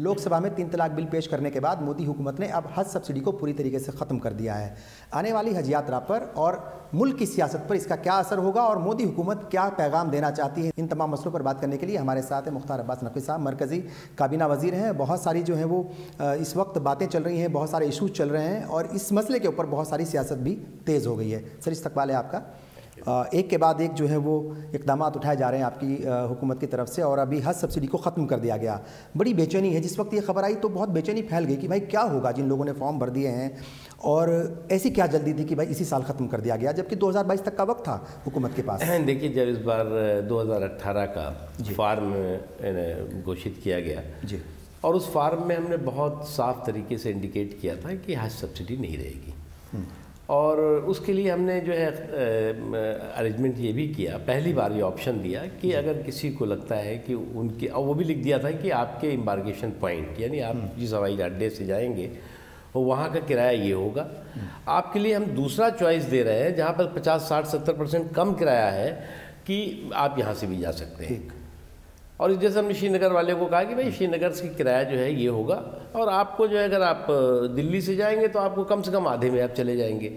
लोकसभा में 3 तलाक बिल पेश करने के बाद मोदी हुकूमत ने अब हज सब्सिडी को पूरी तरीके से ख़त्म कर दिया है। आने वाली हज यात्रा पर और मुल्क की सियासत पर इसका क्या असर होगा और मोदी हुकूमत क्या पैगाम देना चाहती है, इन तमाम मसलों पर बात करने के लिए हमारे साथ है मुख्तार अब्बास नकवी साहब, मरकज़ी काबीना वज़ीर हैं। बहुत सारी जो है वो इस वक्त बातें चल रही हैं, बहुत सारे इशूज़ चल रहे हैं और इस मसले के ऊपर बहुत सारी सियासत भी तेज़ हो गई है। सर, इस्तकबाल है आपका। एक के बाद एक जो है वो इक़दाम उठाए जा रहे हैं आपकी हुकूमत की तरफ से और अभी हज सब्सिडी को ख़त्म कर दिया गया। बड़ी बेचैनी है, जिस वक्त ये खबर आई तो बहुत बेचैनी फैल गई कि भाई क्या होगा जिन लोगों ने फॉर्म भर दिए हैं और ऐसी क्या जल्दी थी कि भाई इसी साल ख़त्म कर दिया गया, जबकि 2022 तक का वक्त था हुकूमत के पास। देखिए, जब इस बार 2018 का फार्म घोषित किया गया जी, और उस फार्म में हमने बहुत साफ तरीके से इंडिकेट किया था कि हज सब्सिडी नहीं रहेगी और उसके लिए हमने जो है अरेंजमेंट ये भी किया, पहली बार ये ऑप्शन दिया कि अगर किसी को लगता है कि उनके, और वो भी लिख दिया था कि आपके एम्बार्केशन पॉइंट यानी आप जिस हवाई अड्डे से जाएंगे वो वहाँ का किराया ये होगा। आपके लिए हम दूसरा चॉइस दे रहे हैं जहाँ पर 50, 60, 70% कम किराया है कि आप यहाँ से भी जा सकते हैं। और जैसे हमने श्रीनगर वाले को कहा कि भाई श्रीनगर से किराया जो है ये होगा और आपको जो है अगर आप दिल्ली से जाएंगे तो आपको कम से कम आधे में आप चले जाएंगे,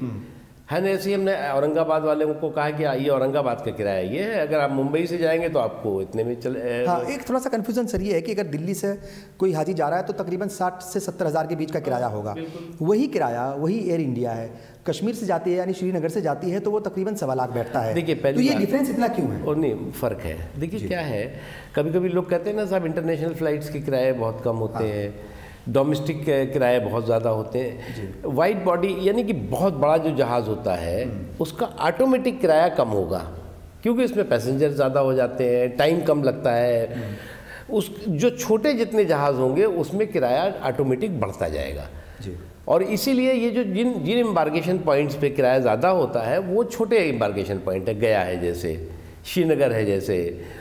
है ना। ऐसे ही हमने औरंगाबाद वाले को कहा कि ये औरंगाबाद का किराया ये है, अगर आप मुंबई से जाएंगे तो आपको इतने में चले। हाँ, एक थोड़ा सा कन्फ्यूजन सर ये है कि अगर दिल्ली से कोई हाजी जा रहा है तो तकरीबन 60 से 70 हज़ार के बीच का किराया होगा। वही किराया वही एयर इंडिया है, कश्मीर से जाती है यानी श्रीनगर से जाती है तो वो तकरीबन 1.25 लाख बैठता है। देखिए, तो ये डिफरेंस इतना क्यों है? और नहीं, फ़र्क है। देखिए क्या है, कभी कभी लोग कहते हैं ना साहब इंटरनेशनल फ़्लाइट्स के किराए बहुत कम होते हैं, डोमेस्टिक किराए बहुत ज़्यादा होते हैं। वाइड बॉडी यानी कि बहुत बड़ा जो जहाज़ होता है उसका ऑटोमेटिक किराया कम होगा क्योंकि इसमें पैसेंजर ज़्यादा हो जाते हैं, टाइम कम लगता है। उस जो छोटे जितने जहाज़ होंगे उसमें किराया ऑटोमेटिक बढ़ता जाएगा जी। और इसीलिए ये जो जिन एम्बार्केशन पॉइंट्स पे किराया ज़्यादा होता है वो छोटे एम्बार्केशन पॉइंट है, गया है जैसे, श्रीनगर है जैसे,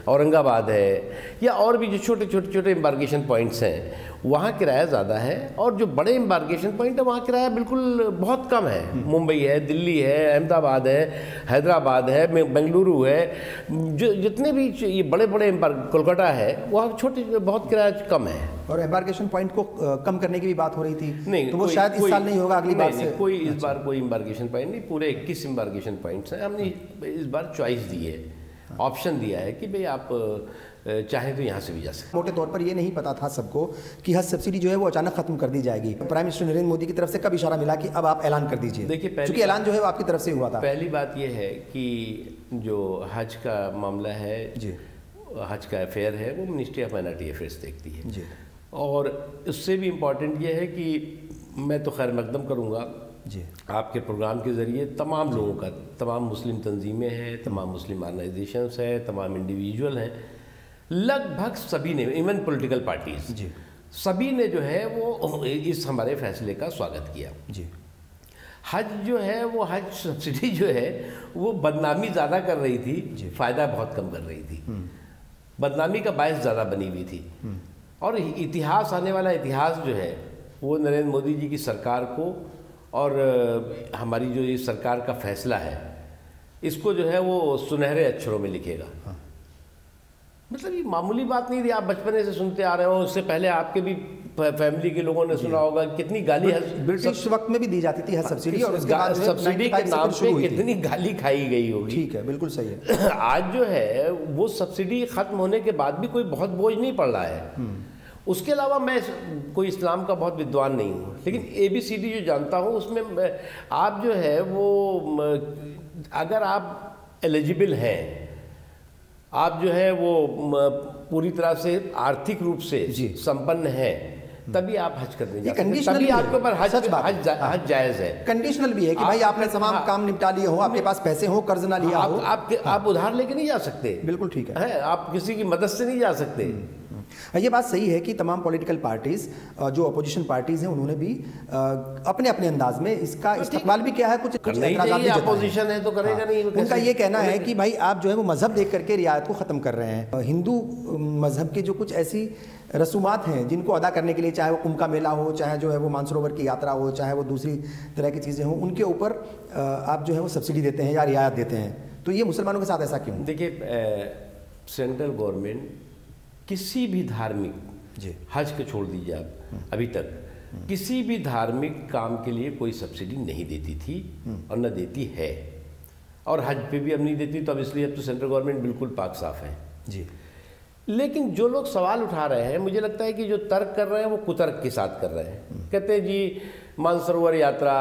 औरंगाबाद है, या और भी जो छोटे एम्बार्केशन पॉइंट्स हैं वहाँ किराया ज़्यादा है। और जो बड़े एम्बार्केशन पॉइंट है वहाँ किराया बिल्कुल बहुत कम है। मुंबई है, दिल्ली है, अहमदाबाद है, हैदराबाद है, बेंगलुरु है, जो जितने भी ये बड़े कोलकाता है वहाँ छोटे बहुत किराया कम है। और एम्बार्केशन पॉइंट को कम करने की भी बात हो रही थी, नहीं तो वो शायद इस साल नहीं होगा, अगली बार से कोई इस बार कोई एम्बार्केशन पॉइंट नहीं, पूरे 21 एम्बार्केशन पॉइंट्स हैं। हमने इस बार चॉइस दी है, ऑप्शन दिया है कि भाई आप चाहें तो यहाँ से भी जा सकते। मोटे तौर पर ये नहीं पता था सबको कि हज सब्सिडी जो है वो अचानक खत्म कर दी जाएगी। प्राइम मिनिस्टर नरेंद्र मोदी की तरफ से कब इशारा मिला कि अब आप ऐलान कर दीजिए? देखिए, क्योंकि ऐलान जो है वो आपकी तरफ से हुआ था। पहली बात ये है कि जो हज का मामला है जी, हज का अफेयर है वो मिनिस्ट्री ऑफ माइनॉरिटी अफेयर्स देखती है जी। और उससे भी इम्पॉर्टेंट ये है कि मैं तो खैर मकदम करूँगा जी आपके प्रोग्राम के ज़रिए तमाम लोगों का, तमाम मुस्लिम तंजीमें हैं, तमाम मुस्लिम ऑर्गेनाइजेशंस हैं, तमाम इंडिविजुअल हैं, लगभग सभी ने, इवन पॉलिटिकल पार्टीज जी, सभी ने जो है वो इस हमारे फैसले का स्वागत किया जी। हज जो है वो हज सब्सिडी जो है वो बदनामी ज़्यादा कर रही थी, फ़ायदा बहुत कम कर रही थी, बदनामी का बायस ज़्यादा बनी हुई थी। और इतिहास, आने वाला इतिहास जो है वो नरेंद्र मोदी जी की सरकार को और हमारी जो ये सरकार का फैसला है इसको जो है वो सुनहरे अक्षरों में लिखेगा। हाँ। मतलब ये मामूली बात नहीं थी, आप बचपने से सुनते आ रहे हो, उससे पहले आपके भी फैमिली के लोगों ने सुना होगा कितनी गाली ब्रिटिश वक्त में भी दी जाती थी सब्सिडी, और सब्सिडी के नाम पे कितनी गाली खाई गई होगी। ठीक है, बिल्कुल सही है। आज जो है वो सब्सिडी खत्म होने के बाद भी कोई बहुत बोझ नहीं पड़ रहा है। उसके अलावा मैं कोई इस्लाम का बहुत विद्वान नहीं हूँ, लेकिन ABCD जो जानता हूँ उसमें आप जो है वो अगर आप एलिजिबल हैं, आप जो है वो पूरी तरह से आर्थिक रूप से संपन्न है, तभी आप हज करने जाते हैं, तभी आपके ऊपर हज जायज़ है। कंडीशनल भी है कि भाई आपने तमाम काम निपटा लिए हो, आपके पास पैसे हो, कर्ज ना लिया हो, आप उधार लेके नहीं जा सकते। बिल्कुल ठीक है, आप किसी की मदद से नहीं जा सकते। ये बात सही है कि तमाम पॉलिटिकल पार्टीज, जो अपोजिशन पार्टीज हैं, उन्होंने भी अपने अपने अंदाज में इसका इस्तेमाल भी किया है। कुछ अपोजिशन है तो करेगा नहीं। उनका ये कहना है कि भाई आप जो है वो मजहब देख करके रियायत को ख़त्म कर रहे हैं। हिंदू मजहब के जो कुछ ऐसी रसूमात हैं जिनको अदा करने के लिए, चाहे वो कुंभ का मेला हो, चाहे जो है वो मानसरोवर की यात्रा हो, चाहे वो दूसरी तरह की चीज़ें हों, उनके ऊपर आप जो है वो सब्सिडी देते हैं या रियायत देते हैं। तो ये मुसलमानों के साथ ऐसा क्यों? देखिए, सेंट्रल गवर्नमेंट किसी भी धार्मिक जी। हज के छोड़ दीजिए आप, अभी तक किसी भी धार्मिक काम के लिए कोई सब्सिडी नहीं देती थी और न देती है, और हज पे भी अब नहीं देती। तो अब इसलिए अब तो सेंट्रल गवर्नमेंट बिल्कुल पाक साफ है जी। लेकिन जो लोग सवाल उठा रहे हैं, मुझे लगता है कि जो तर्क कर रहे हैं वो कुतर्क के साथ कर रहे हैं। कहते हैं जी मानसरोवर यात्रा,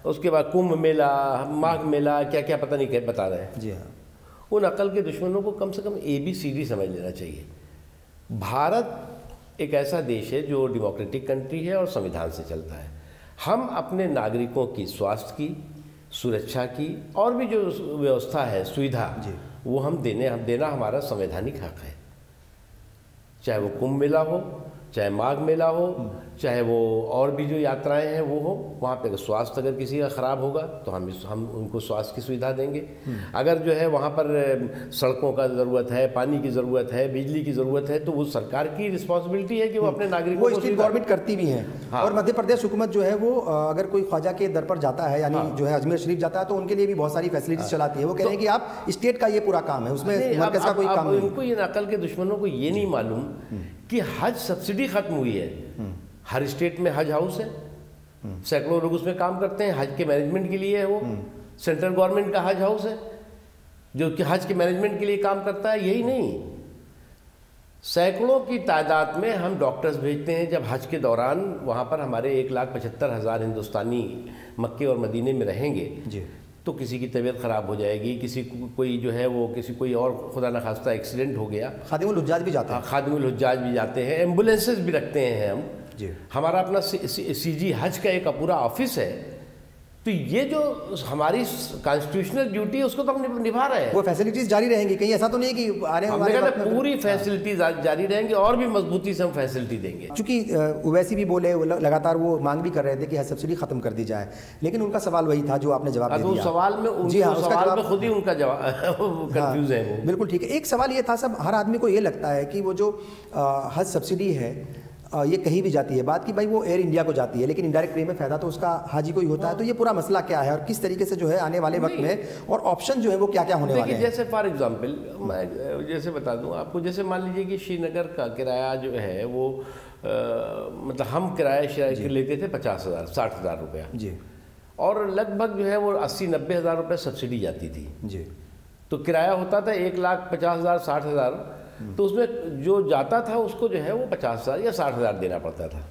उसके बाद कुंभ मेला, माघ मेला, क्या क्या पता नहीं क्या बता रहे हैं। जी हाँ। उन अकल के दुश्मनों को कम से कम ABCD समझ लेना चाहिए। भारत एक ऐसा देश है जो डेमोक्रेटिक कंट्री है और संविधान से चलता है। हम अपने नागरिकों की स्वास्थ्य की, सुरक्षा की और भी जो व्यवस्था है, सुविधा, वो हम देना हमारा संवैधानिक हक है। चाहे वो कुंभ मेला हो, चाहे माघ मेला हो, चाहे वो और भी जो यात्राएं हैं वो हो, वहाँ पे स्वास्थ्य अगर किसी का ख़राब होगा तो हम उनको स्वास्थ्य की सुविधा देंगे। अगर जो है वहाँ पर सड़कों का ज़रूरत है, पानी की ज़रूरत है, बिजली की ज़रूरत है, तो वो सरकार की रिस्पॉन्सिबिलिटी है कि वो अपने नागरिकों को, स्टेट गवर्नमेंट करती भी है। हाँ। और मध्य प्रदेश हुकूमत जो है वो अगर कोई ख्वाजा के दर पर जाता है, यानी जो है अजमेर शरीफ जाता है, तो उनके लिए भी बहुत सारी फैसिलिटीज चलाती है। वो कह रहे हैं कि आप स्टेट का ये पूरा काम है, उसमें मरकज़ का कोई काम नहीं। उनको ये नकल के दुश्मनों को ये नहीं मालूम कि हज सब्सिडी खत्म हुई है। हर स्टेट में हज हाउस है, सैकड़ों लोग उसमें काम करते हैं, हज के मैनेजमेंट के लिए है। वो सेंट्रल गवर्नमेंट का हज हाउस है जो कि हज के मैनेजमेंट के लिए काम करता है। यही नहीं, सैकड़ों की तादाद में हम डॉक्टर्स भेजते हैं। जब हज के दौरान वहाँ पर हमारे 1,75,000 हिंदुस्तानी मक्के और मदीने में रहेंगे जी। तो किसी की तबीयत ख़राब हो जाएगी, किसी कोई जो है वो किसी कोई और खुदा न खास्ता एक्सीडेंट हो गया, खादिमुल हुज्जाज भी जाते हैं। खादिमुल हुज्जाज भी जाते हैं, एम्बुलेंसेज भी रखते हैं हम जी। हमारा अपना CG हज का एक पूरा ऑफिस है। तो ये जो हमारी कॉन्स्टिट्यूशनल ड्यूटी है उसको तो हम निभा रहे हैं। वो फैसिलिटीज जारी रहेंगी, कहीं ऐसा तो नहीं कि आने वाले पूरी फैसिलिटीज जारी रहेंगी और भी मजबूती से हम फैसिलिटी देंगे। चूंकि ओवैसी भी बोले, लगातार वो मांग भी कर रहे थे कि हज सब्सिडी खत्म कर दी जाए, लेकिन उनका सवाल वही था जो आपने जवाब दिया। सवाल में जी हाँ, सवाल में खुद ही उनका जवाब कंफ्यूज है वो। बिल्कुल ठीक है। एक सवाल ये था, सब हर आदमी को ये लगता है कि वो जो हज सब्सिडी है ये कहीं भी जाती है, बात की भाई वो एयर इंडिया को जाती है, लेकिन इनडायरेक्ट वे में फायदा तो उसका हाजी को ही होता है। तो ये पूरा मसला क्या है और किस तरीके से जो है आने वाले वक्त में और ऑप्शन जो है वो क्या क्या होने वाले हैं? जैसे फॉर एग्जांपल मैं जैसे बता दूं आपको, जैसे मान लीजिए कि श्रीनगर का किराया जो है वो मतलब हम किराया लेते थे 50,000 60,000 रुपया जी, और लगभग जो है वो 80-90 हज़ार रुपये सब्सिडी जाती थी जी। तो किराया होता था 1,50,000 60,000, तो उसमें जो जाता था उसको जो है वो 50,000 या 60,000 देना पड़ता था।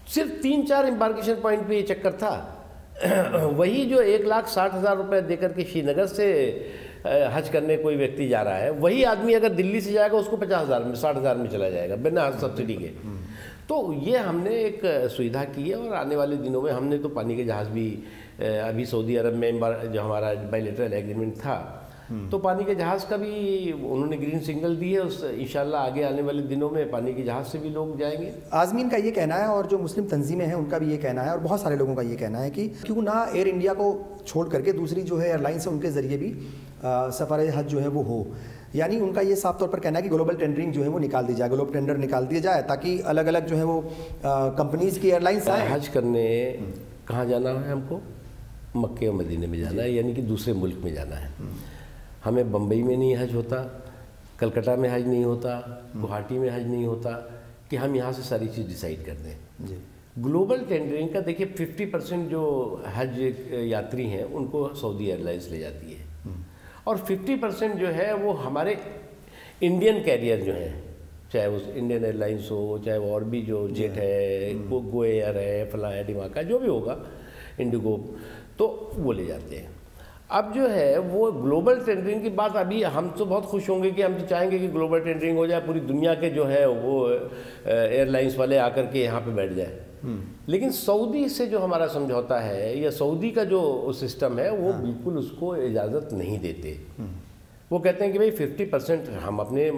सिर्फ 3-4 एम्बार्केशन पॉइंट पे ये चक्कर था। वही जो 1,60,000 रुपये देकर के श्रीनगर से हज करने कोई व्यक्ति जा रहा है, वही आदमी अगर दिल्ली से जाएगा उसको 50,000 में 60,000 में चला जाएगा बिना सब्सिडी के। तो ये हमने एक सुविधा की है और आने वाले दिनों में हमने तो पानी के जहाज़ भी अभी सऊदी अरब में जो हमारा बायलैटरल एग्रीमेंट था, तो पानी के जहाज़ का भी उन्होंने ग्रीन सिग्नल दी है। उस इंशाल्लाह आगे आने वाले दिनों में पानी के जहाज़ से भी लोग जाएंगे। आज़मीन का ये कहना है और जो मुस्लिम तंजीमें हैं उनका भी ये कहना है और बहुत सारे लोगों का ये कहना है कि क्यों ना एयर इंडिया को छोड़ करके दूसरी जो है एयरलाइंस है उनके ज़रिए भी सफ़र हज जो है वो हो। यानी उनका ये साफ तौर पर कहना है कि ग्लोबल टेंडरिंग जो है वो निकाल दी जाए, ग्लोबल टेंडर निकाल दिया जाए ताकि अलग अलग जो है वो कंपनीज़ की एयरलाइंस आए। हज करने कहाँ जाना है हमको? मक्के और मदीने में जाना है, यानी कि दूसरे मुल्क में जाना है। हमें बम्बई में नहीं हज होता, कलकत्ता में हज नहीं होता, गुवाहाटी में हज नहीं होता कि हम यहाँ से सारी चीज़ डिसाइड कर दें जी। ग्लोबल टेंडरिंग का देखिए 50% जो हज यात्री हैं उनको सऊदी एयरलाइंस ले जाती है और 50% जो है वो हमारे इंडियन कैरियर जो हैं, चाहे वो इंडियन एयरलाइंस हो, चाहे वो और भी जो जेट है, गो एयर है, फला है, डिमाका, जो भी होगा, इंडिगो, तो वो ले जाते हैं। अब जो है वो ग्लोबल टेंडरिंग की बात, अभी हम तो बहुत खुश होंगे कि हम तो चाहेंगे कि ग्लोबल टेंडरिंग हो जाए, पूरी दुनिया के जो है वो एयरलाइंस वाले आकर के यहाँ पे बैठ जाए। लेकिन सऊदी से जो हमारा समझौता है या सऊदी का जो सिस्टम है वो बिल्कुल उसको इजाज़त नहीं देते। वो कहते हैं कि भाई 50% हम अपने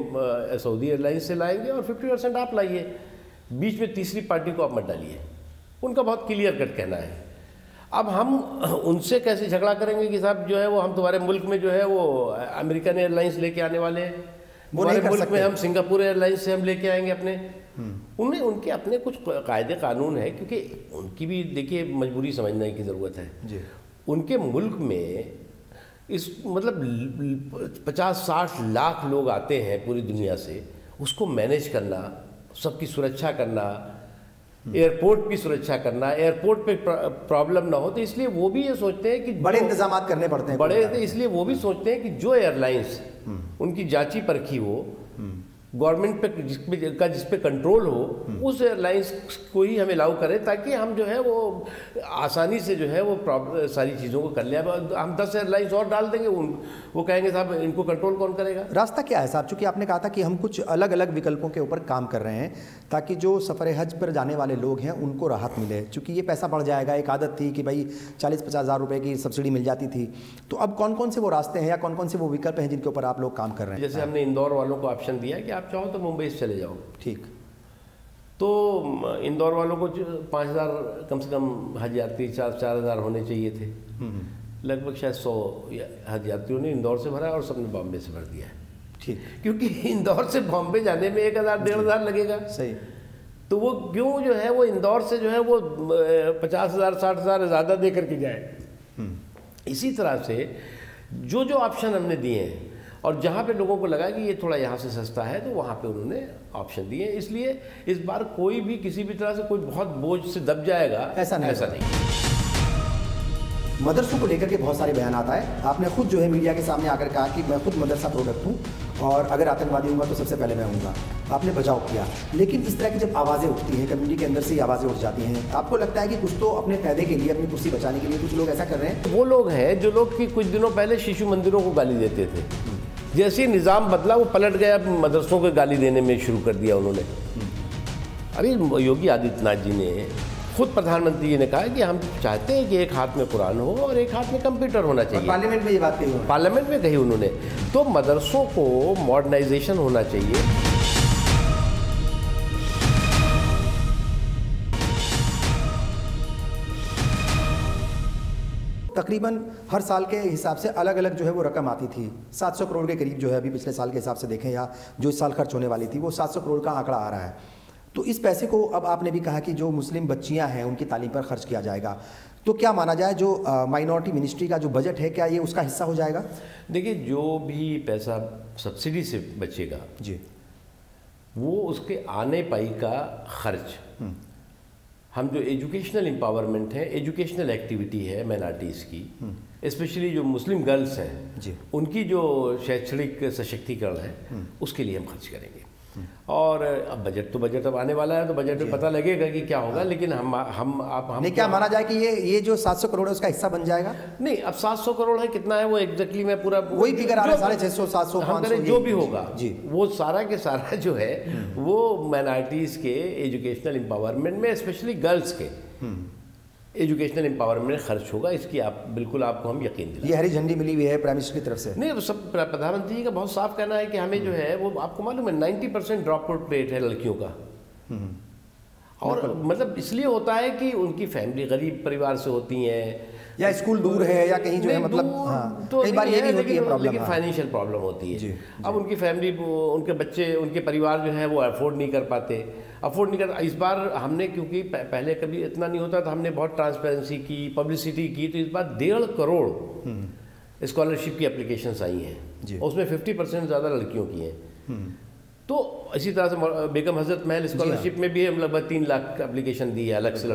सऊदी एयरलाइंस से लाएंगे और 50% आप लाइए, बीच में तीसरी पार्टी को आप मत डालिए। उनका बहुत क्लियर कट कहना है। अब हम उनसे कैसे झगड़ा करेंगे कि साहब जो है वो हम तुम्हारे मुल्क में जो है वो अमेरिकन एयरलाइंस लेके आने वाले हैं, हमारे मुल्क में हम सिंगापुर एयरलाइंस से हम लेके आएंगे अपने। उनमें उनके अपने कुछ कायदे कानून है, क्योंकि उनकी भी देखिए मजबूरी समझने की ज़रूरत है जी। उनके मुल्क में इस मतलब 50-60 लाख लोग आते हैं पूरी दुनिया से, उसको मैनेज करना, सबकी सुरक्षा करना, एयरपोर्ट की सुरक्षा करना, एयरपोर्ट पे प्रॉब्लम ना हो, तो इसलिए वो भी ये सोचते हैं कि बड़े इंतजाम करने पड़ते हैं, बड़े, इसलिए वो भी सोचते हैं कि जो एयरलाइंस उनकी जांची परखी हो, गवर्नमेंट पे जिस पे कंट्रोल हो, उस एयरलाइंस को ही हमें अलाउ करें, ताकि हम जो है वो आसानी से जो है वो सारी चीज़ों को कर ले। अब हम 10 एयरलाइंस और डाल देंगे, वो कहेंगे साहब इनको कंट्रोल कौन करेगा। रास्ता क्या है साहब? चूँकि आपने कहा था कि हम कुछ अलग अलग विकल्पों के ऊपर काम कर रहे हैं ताकि जो सफ़र हज पर जाने वाले लोग हैं उनको राहत मिले, चूँकि ये पैसा बढ़ जाएगा। एक आदत थी कि भाई 40-50 हज़ार रुपये की सब्सिडी मिल जाती थी, तो अब कौन कौन से वो रास्ते हैं या कौन कौन से वो विकल्प हैं जिनके ऊपर आप लोग काम कर रहे हैं? जैसे हमने इंदौर वालों को ऑप्शन दिया कि आप चाहो तो मुंबई से चले जाओ, ठीक। तो इंदौर वालों को 5,000 कम से कम हज यात्री 4,000 होने चाहिए थे। लगभग शायद 100 हज यात्रियों ने इंदौर से भरा और सबने बॉम्बे से भर दिया है, ठीक। क्योंकि इंदौर से बॉम्बे जाने में 1,000-1,500 लगेगा। सही। तो वो क्यों जो है वो इंदौर से जो है वो 50,000 60,000 ज़्यादा दे करके जाए। इसी तरह से जो जो ऑप्शन हमने दिए हैं, और जहाँ पे लोगों को लगा कि ये थोड़ा यहाँ से सस्ता है, तो वहाँ पे उन्होंने ऑप्शन दिए। इसलिए इस बार कोई भी किसी भी तरह से कोई बहुत बोझ से दब जाएगा, ऐसा नहीं। मदरसों को लेकर के बहुत सारे बयान आता है। आपने खुद जो है मीडिया के सामने आकर कहा कि मैं खुद मदरसा प्रोडक्ट हूँ और अगर आतंकवादी होगा तो सबसे पहले मैं हूँगा। आपने बचाव किया, लेकिन इस तरह की जब आवाज़ें उठती हैं, कम्युनिटी के अंदर से ही आवाज़ें उठ जाती हैं, आपको लगता है कि कुछ तो अपने फायदे के लिए, अपनी कुर्सी बचाने के लिए कुछ लोग ऐसा कर रहे हैं? वो लोग हैं जो लोग कि कुछ दिनों पहले शिशु मंदिरों को गाली देते थे, जैसे ही निज़ाम बदला वो पलट गया, मदरसों को गाली देने में शुरू कर दिया उन्होंने। अरे योगी आदित्यनाथ जी ने खुद, प्रधानमंत्री जी ने कहा कि हम चाहते हैं कि एक हाथ में कुरान हो और एक हाथ में कंप्यूटर होना चाहिए। पार्लियामेंट में ये बात कही, पार्लियामेंट में कही उन्होंने। तो मदरसों को मॉडर्नाइजेशन होना चाहिए। तकरीबन हर साल के हिसाब से अलग अलग जो है वो रकम आती थी। 700 करोड़ के करीब जो है अभी पिछले साल के हिसाब से देखें, या जो इस साल खर्च होने वाली थी, वो 700 करोड़ का आंकड़ा आ रहा है। तो इस पैसे को अब आपने भी कहा कि जो मुस्लिम बच्चियां हैं उनकी तालीम पर खर्च किया जाएगा, तो क्या माना जाए जो माइनॉरिटी मिनिस्ट्री का जो बजट है, क्या ये उसका हिस्सा हो जाएगा? देखिए, जो भी पैसा सब्सिडी से बचेगा जी, वो उसके आने पाई का खर्च, हम जो एजुकेशनल एम्पावरमेंट है, एजुकेशनल एक्टिविटी है माइनॉरिटीज़ की, स्पेशली जो मुस्लिम गर्ल्स हैं जी, उनकी जो शैक्षणिक सशक्तिकरण है, उसके लिए हम खर्च करेंगे। और अब बजट अब आने वाला है, तो बजट में पता लगेगा कि क्या होगा। लेकिन हम नहीं, क्या माना जाए कि ये जो 700 करोड़ है उसका हिस्सा बन जाएगा? नहीं, अब 700 करोड़ है, कितना है वो एग्जैक्टली मैं पूरा वही फिगर आ रहा है, 650, 700, 500 जो भी होगा जी, वो सारा के सारा जो है वो माइनॉरिटीज़ के एजुकेशनल एम्पावरमेंट में, स्पेशली गर्ल्स के एजुकेशनल एम्पावरमेंट में खर्च होगा। इसकी बिल्कुल आपको हम यकीन दिलाएं। ये हरी झंडी मिली हुई है प्राइम मिनिस्टर की तरफ से? नहीं, सब प्रधानमंत्री जी का बहुत साफ कहना है कि हमें जो है वो, आपको मालूम है 90% ड्रॉप आउट रेट है लड़कियों का। और मतलब इसलिए होता है कि उनकी फैमिली गरीब परिवार से होती हैं, या स्कूल दूर है, या कहीं जो है मतलब तो कई बार ये भी होती है प्रॉब्लम, लेकिन फाइनेंशियल प्रॉब्लम होती है। अब उनकी फैमिली, उनके बच्चे, उनके परिवार जो है वो अफोर्ड नहीं कर पाते। इस बार हमने, क्योंकि पहले कभी इतना नहीं होता था, हमने बहुत ट्रांसपेरेंसी की, पब्लिसिटी की, तो इस बार 1.5 करोड़ स्कॉलरशिप की एप्लीकेशंस आई हैं, उसमें 50% ज़्यादा लड़कियों की हैं। तो इसी तरह से बेगम हजरत महल स्कॉलरशिप में भी हम लगभग 3 लाख एप्लीकेशन दी है, अलग से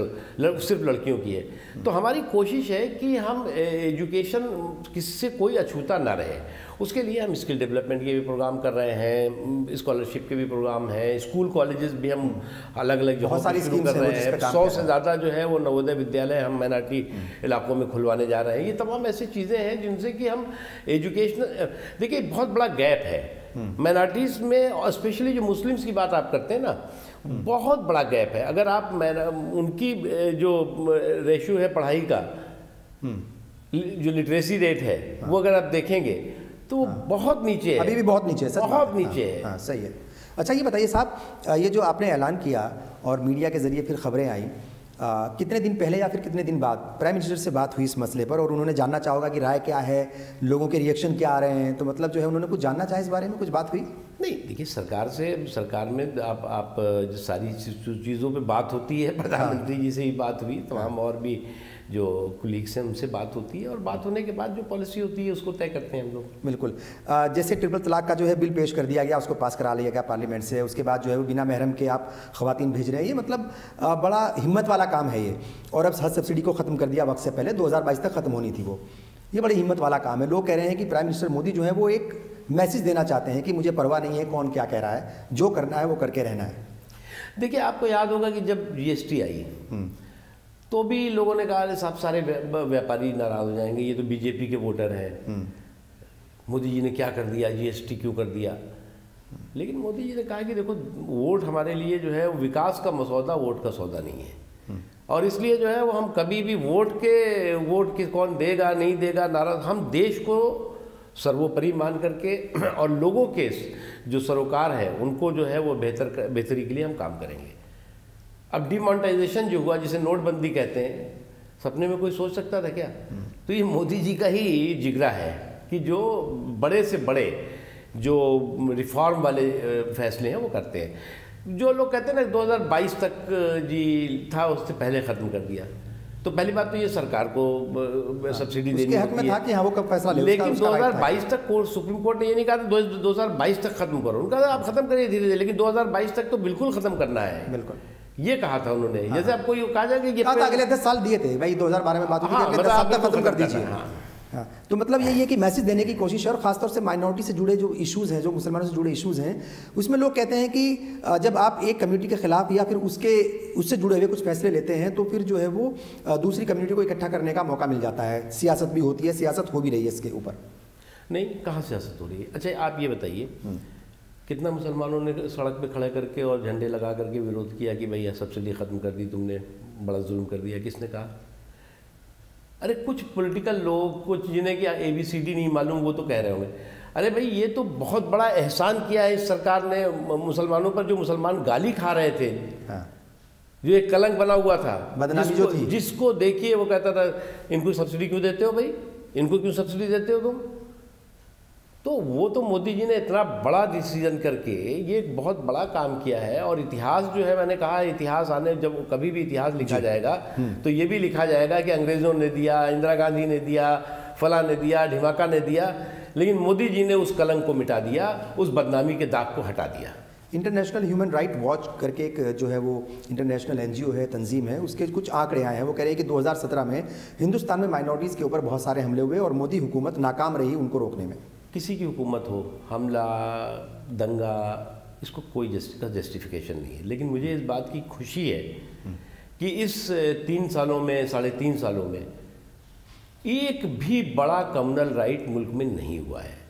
सिर्फ लड़कियों की है। तो हमारी कोशिश है कि हम एजुकेशन किससे कोई अछूता ना रहे, उसके लिए हम स्किल डेवलपमेंट के भी प्रोग्राम कर रहे हैं, स्कॉलरशिप के भी प्रोग्राम हैं, स्कूल कॉलेजेस भी हम अलग अलग जगहों पर शुरू कर रहे हैं। 100 से ज़्यादा जो है वो नवोदय विद्यालय हम माइनॉरिटी इलाकों में खुलवाने जा रहे हैं। ये तमाम ऐसी चीज़ें हैं जिनसे कि हम एजुकेशनल, देखिए बहुत बड़ा गैप है माइनॉरिटीज़ में, और स्पेशली जो मुस्लिम्स की बात आप करते हैं ना, बहुत बड़ा गैप है। अगर आप उनकी जो रेशियो है पढ़ाई का, जो लिटरेसी रेट है, वो अगर आप देखेंगे तो वो बहुत नीचे है, अभी भी बहुत नीचे है, बहुत नीचे है। हाँ, सही है। अच्छा, ये बताइए साहब, ये जो आपने ऐलान किया और मीडिया के जरिए फिर खबरें आई, कितने दिन पहले या फिर कितने दिन बाद प्राइम मिनिस्टर से बात हुई इस मसले पर, और उन्होंने जानना चाहोगा कि राय क्या है, लोगों के रिएक्शन क्या आ रहे हैं, तो मतलब जो है उन्होंने कुछ जानना चाहे इस बारे में, कुछ बात हुई? नहीं, देखिए सरकार में आप सारी चीज़ों पे बात होती है, प्रधानमंत्री जी से ही बात हुई, तमाम और भी जो कुलीग्स हैं उनसे बात होती है, और बात होने के बाद जो पॉलिसी होती है उसको तय करते हैं हम लोग। बिल्कुल। जैसे ट्रिपल तलाक का जो है बिल पेश कर दिया गया, उसको पास करा लिया गया पार्लियामेंट से, उसके बाद जो है वो बिना महरम के आप ख़वातीन भेज रहे हैं, ये मतलब बड़ा हिम्मत वाला काम है ये। और अब हज सब्सिडी को ख़त्म कर दिया वक्त से पहले, 2022 तक ख़त्म होनी थी वो। ये बड़ी हिम्मत वाला काम है। लोग कह रहे हैं कि प्राइम मिनिस्टर मोदी जो है वो एक मैसेज देना चाहते हैं कि मुझे परवाह नहीं है कौन क्या कह रहा है, जो करना है वो करके रहना है। देखिए, आपको याद होगा कि जब GST आई तो भी लोगों ने कहा साहब सारे व्यापारी नाराज हो जाएंगे, ये तो बीजेपी के वोटर हैं, मोदी जी ने क्या कर दिया, GST क्यों कर दिया। लेकिन मोदी जी ने कहा कि देखो, वोट हमारे लिए जो है विकास का मसौदा, वोट का सौदा नहीं है, और इसलिए जो है वो हम कभी भी वोट के कौन देगा नहीं देगा नाराज, हम देश को सर्वोपरि मान करके और लोगों के जो सरोकार है उनको जो है वो बेहतरी के लिए हम काम करेंगे। अब डिमोनेटाइजेशन जो हुआ, जिसे नोटबंदी कहते हैं, सपने में कोई सोच सकता था क्या? तो ये मोदी जी का ही जिगरा है कि जो बड़े से बड़े जो रिफॉर्म वाले फैसले हैं वो करते हैं। जो लोग कहते हैं ना 2022 तक जी था, उससे पहले ख़त्म कर दिया, तो पहली बात तो ये सरकार को सब्सिडी देनी हक में था कि हाँ वो कब फैसला ले, लेकिन 2022 तक सुप्रीम कोर्ट ने ये नहीं कहा 2022 तक खत्म करो, उनका आप खत्म करिए धीरे धीरे, लेकिन 2022 तक तो बिल्कुल खत्म करना है। बिल्कुल, ये कहा था उन्होंने। जैसे आपको ये कहा जाए कि ये अगले 10 साल दिए थे भाई, 2012 में बात हुई थी, अगले 10 साल तक खत्म कर दीजिए। हाँ, तो मतलब यही है कि मैसेज देने की कोशिश है, और खासतौर से माइनॉरिटी से जुड़े जो इश्यूज़ हैं, जो मुसलमानों से जुड़े इश्यूज़ हैं, उसमें लोग कहते हैं कि जब आप एक कम्युनिटी के खिलाफ या फिर उससे जुड़े हुए कुछ फैसले लेते हैं तो फिर जो है वो दूसरी कम्युनिटी को इकट्ठा करने का मौका मिल जाता है। सियासत भी होती है, सियासत हो भी रही है इसके ऊपर। नहीं, कहाँ सियासत हो रही है? अच्छा, आप ये बताइए, कितना मुसलमानों ने सड़क पे खड़े करके और झंडे लगा करके विरोध किया कि भैया सब्सिडी ख़त्म कर दी तुमने, बड़ा जुल्म कर दिया? किसने कहा? अरे कुछ पॉलिटिकल लोग, कुछ जिन्हें कि ABCD नहीं मालूम, वो तो कह रहे होंगे अरे भाई ये तो बहुत बड़ा एहसान किया है इस सरकार ने मुसलमानों पर, जो मुसलमान गाली खा रहे थे। हाँ। जो एक कलंक बना हुआ था, जिसको देखिए वो कहता था इनको सब्सिडी क्यों देते हो भाई, इनको क्यों सब्सिडी देते हो तुम? तो वो तो मोदी जी ने इतना बड़ा डिसीजन करके ये एक बहुत बड़ा काम किया है। और इतिहास जो है, मैंने कहा इतिहास आने, जब कभी भी इतिहास लिखा जाएगा तो ये भी लिखा जाएगा कि अंग्रेज़ों ने दिया, इंदिरा गांधी ने दिया, फला ने दिया, ढिमाका ने दिया, लेकिन मोदी जी ने उस कलंक को मिटा दिया, उस बदनामी के दाग को हटा दिया। इंटरनेशनल ह्यूमन राइट वॉच करके एक जो है वो इंटरनेशनल NGO है, तंजीम है, उसके कुछ आंकड़े आए हैं। वो कह रहे हैं कि 2017 में हिंदुस्तान में माइनॉरिटीज़ के ऊपर बहुत सारे हमले हुए और मोदी हुकूमत नाकाम रही उनको रोकने में। किसी की हुकूमत हो, हमला, दंगा, इसको कोई जस्टिफिकेशन नहीं है। लेकिन मुझे इस बात की खुशी है कि इस 3 सालों में, 3.5 सालों में एक भी बड़ा कम्युनल राइट मुल्क में नहीं हुआ है।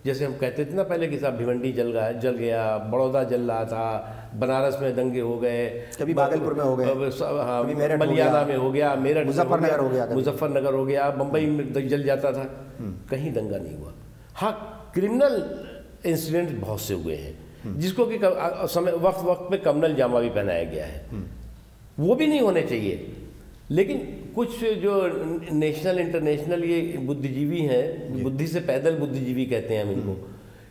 जैसे हम कहते थे ना पहले कि साहब भिवंडी जल गया, बड़ौदा जल रहा था, बनारस में दंगे हो गए, कभी भागलपुर में हो गए, हाँ, मलियाना में हो गया, मेरठ मुजफ्फरनगर हो गया, बम्बई में जल जाता था, कहीं दंगा नहीं हुआ। हाँ, क्रिमिनल इंसिडेंट बहुत से हुए हैं जिसको कि वक्त पे कम्युनल जामा भी पहनाया गया है, वो भी नहीं होने चाहिए। लेकिन कुछ जो नेशनल इंटरनेशनल ये बुद्धिजीवी हैं, बुद्धि से पैदल बुद्धिजीवी कहते हैं हम इनको,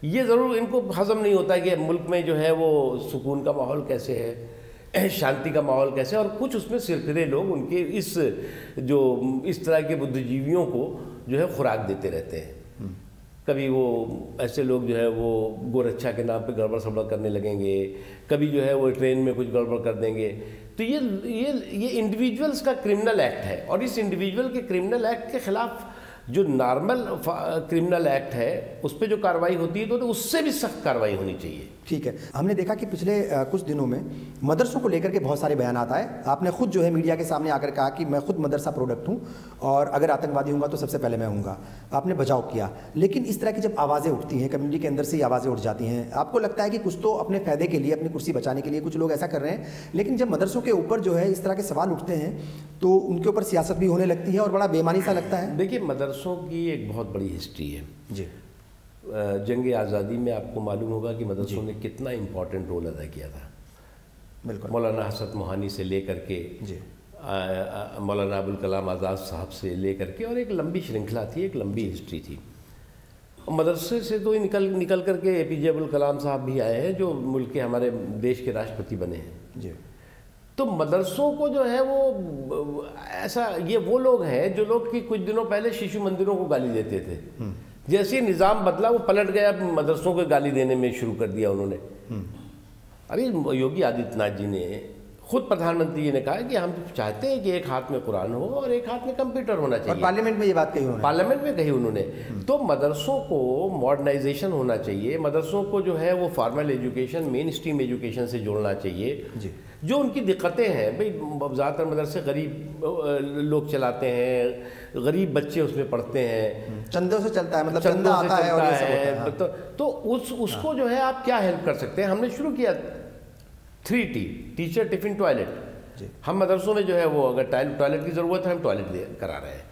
ये ज़रूर इनको हजम नहीं होता कि मुल्क में जो है वो सुकून का माहौल कैसे है, शांति का माहौल कैसे है, और कुछ उसमें सिरफिरे लोग उनके इस तरह के बुद्धिजीवियों को जो है खुराक देते रहते हैं। कभी वो ऐसे लोग जो है वो गोरक्षा के नाम पे गड़बड़ सड़बड़ करने लगेंगे, कभी जो है वो ट्रेन में कुछ गड़बड़ कर देंगे। तो ये इंडिविजुअल्स का क्रिमिनल एक्ट है, और इस इंडिविजुअल के क्रिमिनल एक्ट के खिलाफ जो नॉर्मल क्रिमिनल एक्ट है उस पर जो कार्रवाई होती है तो उससे भी सख्त कार्रवाई होनी चाहिए। ठीक है, हमने देखा कि पिछले कुछ दिनों में मदरसों को लेकर के बहुत सारे बयान आए। आपने खुद जो है मीडिया के सामने आकर कहा कि मैं खुद मदरसा प्रोडक्ट हूं और अगर आतंकवादी होगा तो सबसे पहले मैं हूँगा, आपने बचाव किया। लेकिन इस तरह की जब आवाज़ें उठती हैं, कम्युनिटी के अंदर से ही आवाज़ें उठ जाती हैं, आपको लगता है कि कुछ तो अपने फ़ायदे के लिए, अपनी कुर्सी बचाने के लिए कुछ लोग ऐसा कर रहे हैं, लेकिन जब मदरसों के ऊपर जो है इस तरह के सवाल उठते हैं तो उनके ऊपर सियासत भी होने लगती है और बड़ा बेईमानी सा लगता है। देखिए, मदरसों की एक बहुत बड़ी हिस्ट्री है जी। जंग आज़ादी में आपको मालूम होगा कि मदरसों ने कितना इम्पोर्टेंट रोल अदा किया था। बिल्कुल, मौलाना हसरत मोहानी से लेकर के मौलाना अबुल कलाम आज़ाद साहब से लेकर के, और एक लंबी श्रृंखला थी, एक लंबी हिस्ट्री थी। मदरसे से तो निकल करके APJ अब्दुल कलाम साहब भी आए हैं, जो मुल्क के हमारे देश के राष्ट्रपति बने हैं जी। तो मदरसों को जो है वो ऐसा, ये वो लोग हैं जो लोग कि कुछ दिनों पहले शिशु मंदिरों को गाली देते थे, जैसे निज़ाम बदला वो पलट गया, मदरसों को गाली देने में शुरू कर दिया उन्होंने। अरे योगी आदित्यनाथ जी ने खुद, प्रधानमंत्री जी ने कहा कि हम चाहते हैं कि एक हाथ में कुरान हो और एक हाथ में कंप्यूटर होना चाहिए। और पार्लियामेंट में ये बात कही उन्होंने, पार्लियामेंट में कही उन्होंने। तो मदरसों को मॉडर्नाइजेशन होना चाहिए, मदरसों को जो है वो formal education, main stream education से जोड़ना चाहिए जी। जो उनकी दिक्कतें हैं भाई, ज़्यादातर मदरसे गरीब लोग चलाते हैं, गरीब बच्चे उसमें पढ़ते हैं, चंदों से चलता है, मतलब चंदा आता है और ये सब होता है। तो उसको जो है आप क्या हेल्प कर सकते हैं? हमने शुरू किया 3T, टीचर, टिफिन, टॉयलेट। हम मदरसों में जो है वो अगर टॉयलेट की ज़रूरत है, हम टॉयलेट करा रहे हैं।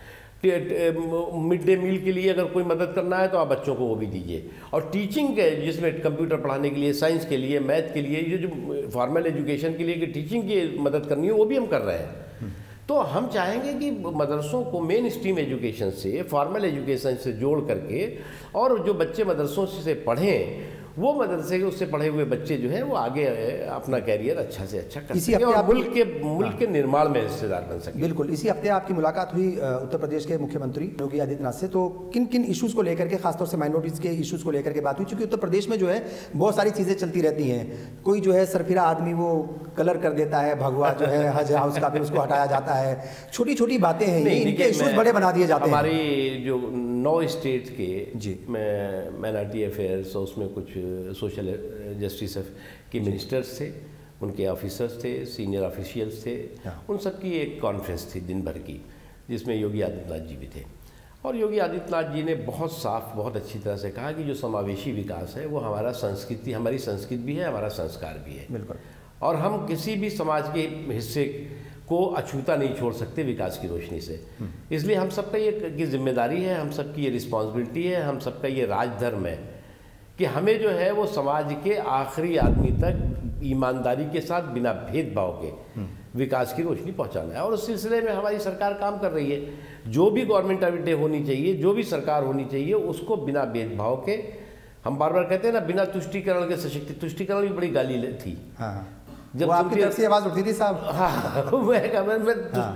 मिड डे मील के लिए अगर कोई मदद करना है तो आप बच्चों को वो भी दीजिए। और टीचिंग के, जिसमें कंप्यूटर पढ़ाने के लिए, साइंस के लिए, मैथ के लिए, ये जो फॉर्मल एजुकेशन के लिए कि टीचिंग की मदद करनी है, वो भी हम कर रहे हैं। तो हम चाहेंगे कि मदरसों को मेन स्ट्रीम एजुकेशन से, फॉर्मल एजुकेशन से जोड़ करके, और जो बच्चे मदरसों से पढ़ें, वो मदरसे के उससे पढ़े हुए बच्चे जो हैं वो आगे अपना कैरियर अच्छा से अच्छा कर सकें और मुल्क के निर्माण में हिस्सेदार बन सकें। बिल्कुल। इसी हफ्ते आपकी मुलाकात हुई उत्तर प्रदेश के मुख्यमंत्री योगी आदित्यनाथ से, तो किन किन इश्यूज़ को लेकर के, खासतौर से माइनॉरिटीज़ के इश्यूज़ को लेकर के बात हुई? क्योंकि उत्तर प्रदेश में जो है बहुत सारी चीज़ें चलती रहती हैं। कोई जो है सरफिरा आदमी वो कलर कर देता है, भगवा जो है हज हाउस का, फिर उसको हटाया जाता है। छोटी छोटी बातें हैं, इनके इश्यूज़ बड़े बना दिए जाते हैं। हमारी जो 9 स्टेट के जी माइनॉरिटी अफेयर्स, उसमें कुछ सोशल जस्टिस के मिनिस्टर्स थे, उनके ऑफिसर्स थे, सीनियर ऑफिशियल्स थे, उन सब की एक कॉन्फ्रेंस थी दिन भर की, जिसमें योगी आदित्यनाथ जी भी थे। और योगी आदित्यनाथ जी ने बहुत साफ, बहुत अच्छी तरह से कहा कि जो समावेशी विकास है वो हमारा संस्कृति, हमारी संस्कृति भी है, हमारा संस्कार भी है। बिल्कुल। और हम किसी भी समाज के हिस्से को अछूता नहीं छोड़ सकते विकास की रोशनी से। इसलिए हम सबका ये जिम्मेदारी है, हम सबकी ये रिस्पॉन्सिबिलिटी है, हम सबका ये राजधर्म है कि हमें जो है वो समाज के आखिरी आदमी तक ईमानदारी के साथ, बिना भेदभाव के विकास की रोशनी पहुंचाना है। और उस सिलसिले में हमारी सरकार काम कर रही है। जो भी गवर्नमेंट अभी होनी चाहिए, जो भी सरकार होनी चाहिए, उसको बिना भेदभाव के, हम बार बार कहते हैं ना, बिना तुष्टीकरण के सशक्ति, तुष्टीकरण भी बड़ी गाली थी। हाँ। जब आपकी तरफ से आवाज़ उठी थी साहब। हाँ, मैं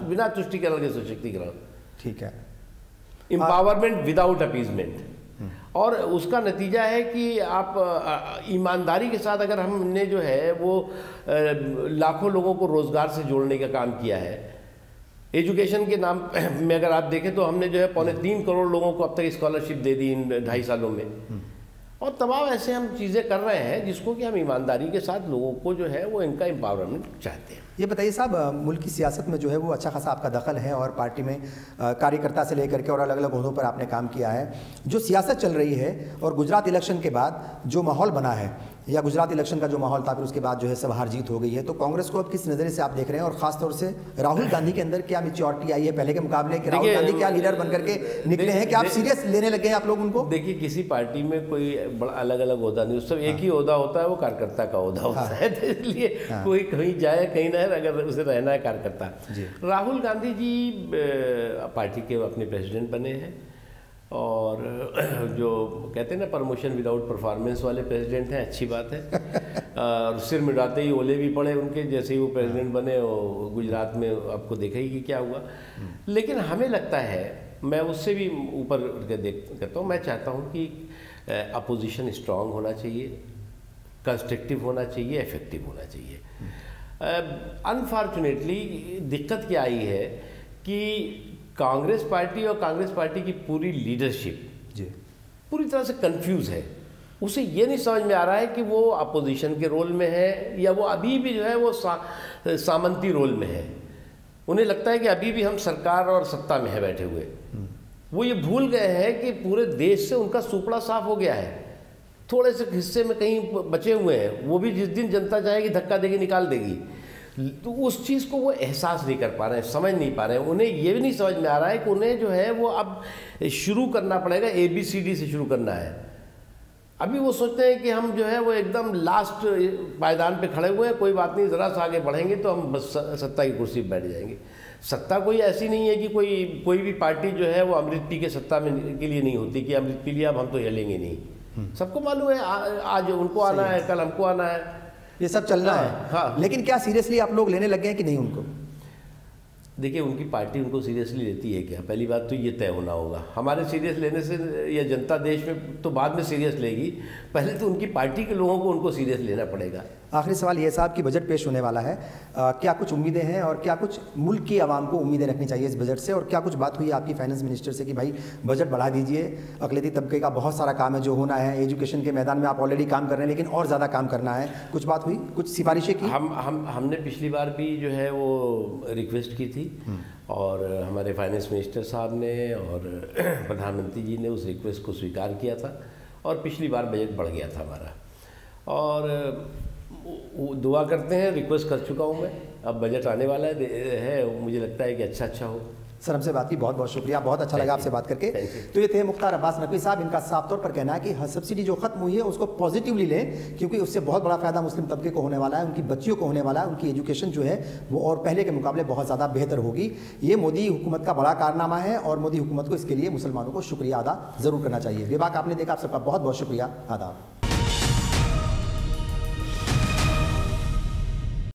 बिना तुष्टीकरण के सशक्तिकरण, ठीक है, एम्पावरमेंट विदाउट अपीजमेंट। और उसका नतीजा है कि आप ईमानदारी के साथ, अगर हमने जो है वो लाखों लोगों को रोज़गार से जोड़ने का काम किया है, एजुकेशन के नाम में अगर आप देखें तो हमने जो है 3.25 करोड़ लोगों को अब तक स्कॉलरशिप दे दी इन 2.5 सालों में। और तमाम ऐसे हम चीज़ें कर रहे हैं जिसको कि हम ईमानदारी के साथ लोगों को जो है वो इनका एम्पावरमेंट चाहते हैं। ये बताइए साहब, मुल्क की सियासत में जो है वो अच्छा खासा आपका दखल है और पार्टी में कार्यकर्ता से लेकर के और अलग अलग ओहदों पर आपने काम किया है। जो सियासत चल रही है और गुजरात इलेक्शन के बाद जो माहौल बना है, या गुजरात इलेक्शन का जो माहौल था, फिर उसके बाद जो है सब हार जीत हो गई है, तो कांग्रेस को अब किस नज़रिए से आप देख रहे हैं? और खासतौर से राहुल गांधी के अंदर क्या मैच्योरिटी आई है पहले के मुकाबले, कि राहुल गांधी क्या लीडर बन करके निकले हैं? क्या आप सीरियस लेने लगे हैं आप लोग उनको? देखिए, किसी पार्टी में कोई बड़ा अलग अलग ओहदा नहीं, सब एक ही ओहदा होता है, वो कार्यकर्ता का ओहदा होता है। तो इसलिए कोई कहीं जाए कहीं ना, अगर उसे रहना है कार्यकर्ता। राहुल गांधी जी पार्टी के अपने प्रेसिडेंट बने हैं, और जो कहते हैं ना, प्रमोशन विदाउट परफॉर्मेंस वाले प्रेसिडेंट हैं, अच्छी बात है। और सिर मिटाते ही ओले भी पड़े उनके, जैसे ही वो प्रेसिडेंट बने, और गुजरात में आपको देखा ही कि क्या हुआ। लेकिन हमें लगता है, मैं उससे भी ऊपर कहता हूँ, मैं चाहता हूँ कि अपोजिशन स्ट्रांग होना चाहिए, कंस्ट्रक्टिव होना चाहिए, इफेक्टिव होना चाहिए। अनफॉर्चुनेटली दिक्कत क्या आई है कि कांग्रेस पार्टी और कांग्रेस पार्टी की पूरी लीडरशिप पूरी तरह से कंफ्यूज है। उसे ये नहीं समझ में आ रहा है कि वो अपोजिशन के रोल में है या वो अभी भी जो है वो सामंती रोल में है। उन्हें लगता है कि अभी भी हम सरकार और सत्ता में है बैठे हुए। वो ये भूल गए हैं कि पूरे देश से उनका सुपड़ा साफ हो गया है, थोड़े से हिस्से में कहीं बचे हुए हैं, वो भी जिस दिन जनता चाहेगी धक्का देगी, निकाल देगी। तो उस चीज़ को वो एहसास नहीं कर पा रहे हैं, समझ नहीं पा रहे हैं। उन्हें ये भी नहीं समझ में आ रहा है कि उन्हें जो है वो अब शुरू करना पड़ेगा, ABCD से शुरू करना है। अभी वो सोचते हैं कि हम जो है वो एकदम लास्ट पायदान पे खड़े हुए हैं, कोई बात नहीं, ज़रा सा आगे बढ़ेंगे तो हम बस सत्ता की कुर्सी पर बैठ जाएंगे। सत्ता कोई ऐसी नहीं है कि कोई भी पार्टी जो है वो अमृत पी के सत्ता में के लिए नहीं होती कि अमृत पी लिया अब हम तो हिलेंगे नहीं। सबको मालूम है आज उनको आना है, कल हमको आना है, ये सब चलना है। हाँ। लेकिन क्या सीरियसली आप लोग लेने लग गए हैं कि नहीं उनको? देखिए, उनकी पार्टी उनको सीरियसली लेती है क्या, पहली बात तो ये तय होना होगा। हमारे सीरियस लेने से या जनता देश में तो बाद में सीरियस लेगी, पहले तो उनकी पार्टी के लोगों को उनको सीरियस लेना पड़ेगा। आखिरी सवाल ये साहब कि बजट पेश होने वाला है, क्या कुछ उम्मीदें हैं और क्या कुछ मुल्क की आवाम को उम्मीदें रखनी चाहिए इस बजट से, और क्या कुछ बात हुई आपकी फाइनेंस मिनिस्टर से कि भाई बजट बढ़ा दीजिए, अकलियती तबके का बहुत सारा काम है जो होना है, एजुकेशन के मैदान में आप ऑलरेडी काम कर रहे हैं लेकिन और ज़्यादा काम करना है, कुछ बात हुई, कुछ सिफारिशें की? हमने पिछली बार भी जो है वो रिक्वेस्ट की थी और हमारे फाइनेंस मिनिस्टर साहब ने और प्रधानमंत्री जी ने उस रिक्वेस्ट को स्वीकार किया था और पिछली बार बजट बढ़ गया था हमारा। और दुआ करते हैं, रिक्वेस्ट कर चुका हूँ मैं, अब बजट आने वाला है, मुझे लगता है कि अच्छा हो। सर, हमसे बात की बहुत बहुत शुक्रिया, बहुत अच्छा लगा आपसे बात करके। तो ये थे मुख्तार अब्बास नकवी साहब, इनका साफ तौर पर कहना है कि हज सब्सिडी जो खत्म हुई है उसको पॉजिटिवली लें, क्योंकि उससे बहुत बड़ा फायदा मुस्लिम तबके को होने वाला है, उनकी बच्चियों को होने वाला है, उनकी एजुकेशन जो है वो और पहले के मुकाबले बहुत ज़्यादा बेहतर होगी। ये मोदी हुकूमत का बड़ा कारनामा है और मोदी हुकूमत को इसके लिए मुसलमानों को शुक्रिया अदा ज़रूर करना चाहिए। विभाग आपने देखा, आप सबका बहुत बहुत शुक्रिया, आदाब।